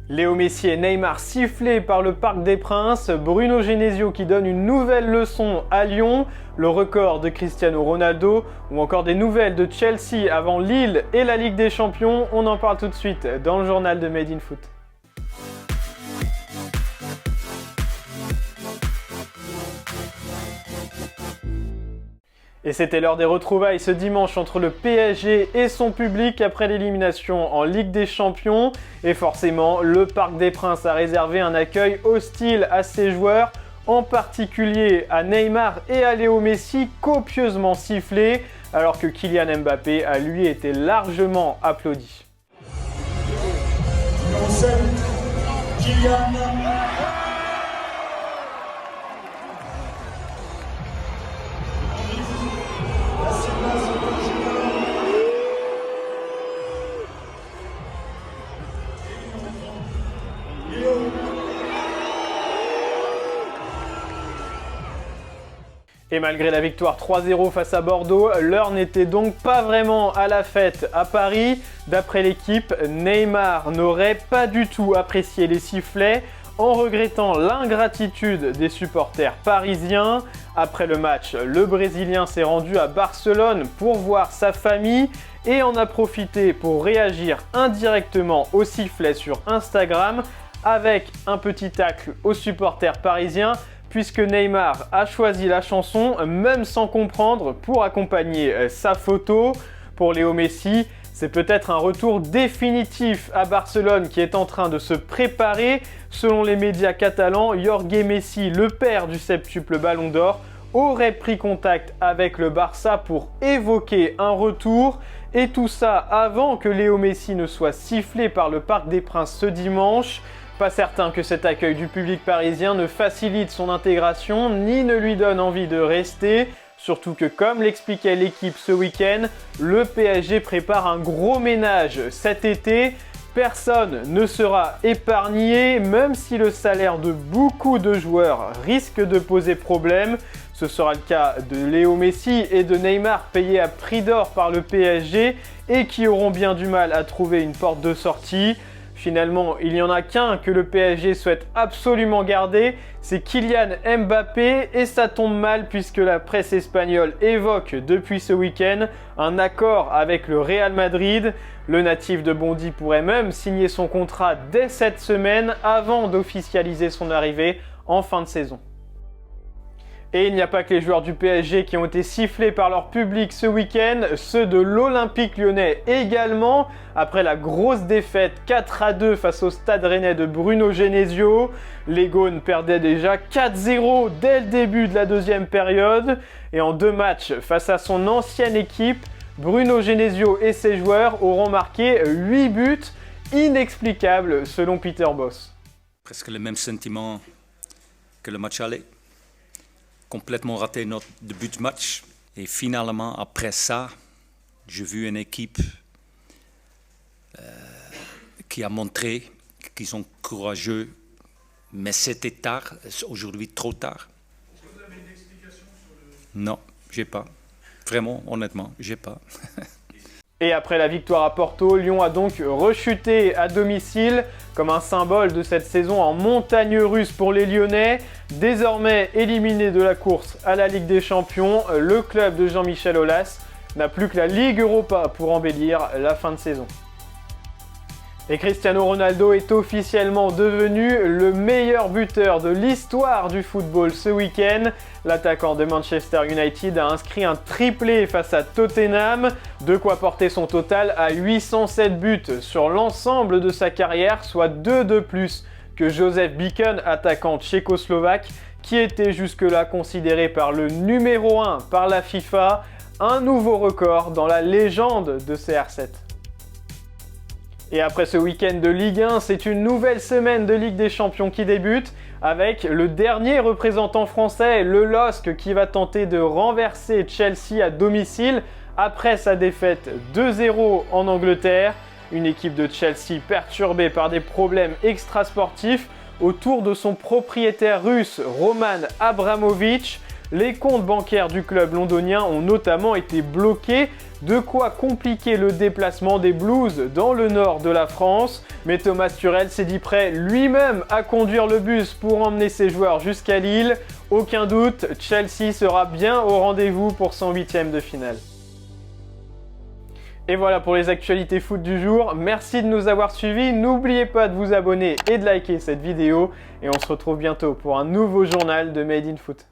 Léo Messi et Neymar sifflés par le Parc des Princes, Bruno Genesio qui donne une nouvelle leçon à Lyon, le record de Cristiano Ronaldo ou encore des nouvelles de Chelsea avant Lille et la Ligue des Champions, on en parle tout de suite dans le journal de Made in Foot. Et c'était l'heure des retrouvailles ce dimanche entre le PSG et son public après l'élimination en Ligue des Champions. Et forcément, le Parc des Princes a réservé un accueil hostile à ses joueurs, en particulier à Neymar et à Léo Messi, copieusement sifflés, alors que Kylian Mbappé a lui été largement applaudi. Et malgré la victoire 3-0 face à Bordeaux, l'heure n'était donc pas vraiment à la fête à Paris. D'après l'équipe, Neymar n'aurait pas du tout apprécié les sifflets, en regrettant l'ingratitude des supporters parisiens. Après le match, le Brésilien s'est rendu à Barcelone pour voir sa famille et en a profité pour réagir indirectement aux sifflets sur Instagram avec un petit tacle aux supporters parisiens, puisque Neymar a choisi la chanson, même sans comprendre, pour accompagner sa photo. Pour Léo Messi, c'est peut-être un retour définitif à Barcelone qui est en train de se préparer. Selon les médias catalans, Jorge Messi, le père du septuple Ballon d'Or, aurait pris contact avec le Barça pour évoquer un retour. Et tout ça avant que Léo Messi ne soit sifflé par le Parc des Princes ce dimanche. Pas certain que cet accueil du public parisien ne facilite son intégration ni ne lui donne envie de rester. Surtout que, comme l'expliquait l'équipe ce week-end, le PSG prépare un gros ménage cet été. Personne ne sera épargné, même si le salaire de beaucoup de joueurs risque de poser problème. Ce sera le cas de Léo Messi et de Neymar, payés à prix d'or par le PSG et qui auront bien du mal à trouver une porte de sortie. Finalement, il n'y en a qu'un que le PSG souhaite absolument garder, c'est Kylian Mbappé, et ça tombe mal puisque la presse espagnole évoque depuis ce week-end un accord avec le Real Madrid. Le natif de Bondy pourrait même signer son contrat dès cette semaine avant d'officialiser son arrivée en fin de saison. Et il n'y a pas que les joueurs du PSG qui ont été sifflés par leur public ce week-end, ceux de l'Olympique Lyonnais également, après la grosse défaite 4-2 face au Stade Rennais de Bruno Genesio. Les Gaunes perdaient déjà 4-0 dès le début de la deuxième période, et en 2 matchs face à son ancienne équipe, Bruno Genesio et ses joueurs auront marqué 8 buts, inexplicables selon Peter Bosz. Presque le même sentiment que le match aller. Complètement raté notre début de match. Et finalement, après ça, j'ai vu une équipe qui a montré qu'ils sont courageux, mais c'était tard, aujourd'hui trop tard. Est-ce que vous avez une explication sur Non, j'ai pas. Vraiment, honnêtement, j'ai pas. Et après la victoire à Porto, Lyon a donc rechuté à domicile comme un symbole de cette saison en montagne russe pour les Lyonnais. Désormais éliminé de la course à la Ligue des Champions, le club de Jean-Michel Aulas n'a plus que la Ligue Europa pour embellir la fin de saison. Et Cristiano Ronaldo est officiellement devenu le meilleur buteur de l'histoire du football ce week-end. L'attaquant de Manchester United a inscrit un triplé face à Tottenham, de quoi porter son total à 807 buts sur l'ensemble de sa carrière, soit 2 de plus que Joseph Bican, attaquant tchécoslovaque, qui était jusque-là considéré par le numéro 1 par la FIFA, un nouveau record dans la légende de CR7. Et après ce week-end de Ligue 1, c'est une nouvelle semaine de Ligue des Champions qui débute avec le dernier représentant français, le LOSC, qui va tenter de renverser Chelsea à domicile après sa défaite 2-0 en Angleterre. Une équipe de Chelsea perturbée par des problèmes extrasportifs autour de son propriétaire russe Roman Abramovich. Les comptes bancaires du club londonien ont notamment été bloqués De quoi compliquer le déplacement des Blues dans le nord de la France. Mais Thomas Tuchel s'est dit prêt lui-même à conduire le bus pour emmener ses joueurs jusqu'à Lille. Aucun doute, Chelsea sera bien au rendez-vous pour son 8e de finale. Et voilà pour les actualités foot du jour. Merci de nous avoir suivis. N'oubliez pas de vous abonner et de liker cette vidéo. Et on se retrouve bientôt pour un nouveau journal de Made in Foot.